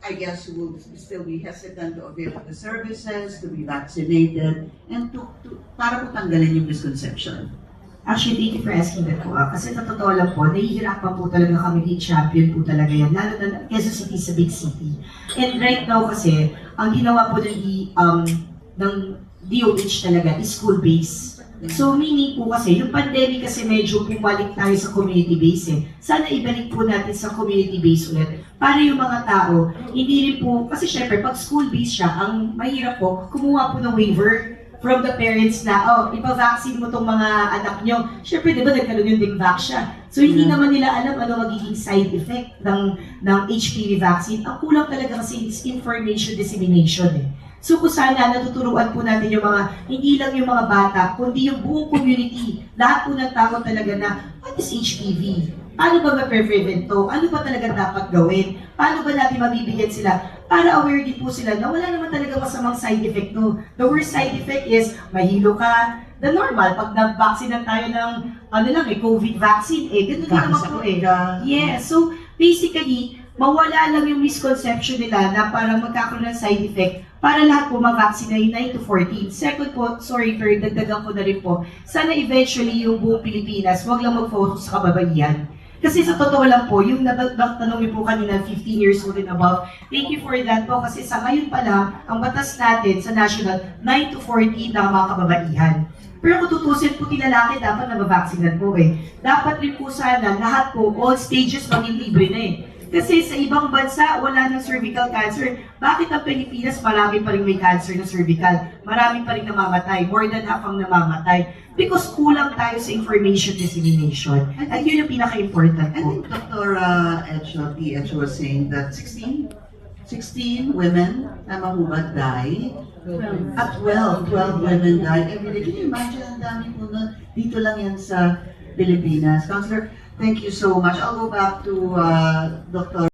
I guess, will still be hesitant to avail of the services, to be vaccinated, and para po tanggalin yung misconception? Actually, thank you for asking that po. Kasi sa totoo lang po, nahihirapan po talaga kami din champion po talaga yan. Lalo na Quezon City sa big city. And right now kasi, ang ginawa po ng DOH talaga is school-based. So meaning po kasi, yung pandemic kasi medyo bumalik tayo sa community base eh. Sana ibalik po natin sa community base ulit. Para yung mga tao, hindi rin po, kasi syempre pag school-based siya, ang mahirap po, kumuha po ng waiver from the parents na, oh, ipa-vaccine mo tong mga anak nyo. Syempre, di ba, nagkaroon yung DingVax siya. So, hindi naman nila alam ano magiging side effect ng HPV vaccine. Ang kulang talaga kasi is information dissemination eh. So, kung sana natuturuan po natin yung mga, hindi lang yung mga bata, kundi yung buong community, lahat po ng tao talaga na, what is HPV? Paano ba ma-prevent to? Ano ba talaga dapat gawin? Paano ba natin mabibigyan sila? Para aware din po sila na wala naman talaga masamang side effect no. The worst side effect is mahilo ka. The normal, pag nag-vaccine tayo ng COVID vaccine, ganun din naman po Yeah, so basically, mawala lang yung misconception nila na parang magkakaroon ng side effect para lahat po mag-vaccine ay 9 to 14. Second po, sorry pero dagdagan ko na rin po, sana eventually yung buong Pilipinas, wag lang mag-focus sa kababaihan. Kasi sa totoo lang po, yung tanong niyo po kanina, 15 years old and above, thank you for that po kasi sa ngayon pa lang, ang batas natin sa national, 9 to 14 na mga kababaihan. Pero kung tutusin po lalaki, dapat nababaksinat po eh. Dapat rin po sana, lahat po, all stages maging libre na eh. Kasi sa ibang bansa, wala ng cervical cancer. Bakit ang Pilipinas, marami pa rin may cancer na cervical? Marami pa rin namamatay. More than half ang namamatay. Because kulang tayo sa information dissemination. At yun yung pinaka-important I po. think Dr. Edge was saying that 16 women, tama ho ba, die? At 12 women died every day. Can you imagine, ang dami po nun? Dito lang yan sa Pilipinas. Counselor, thank you so much. I'll go back to Dr.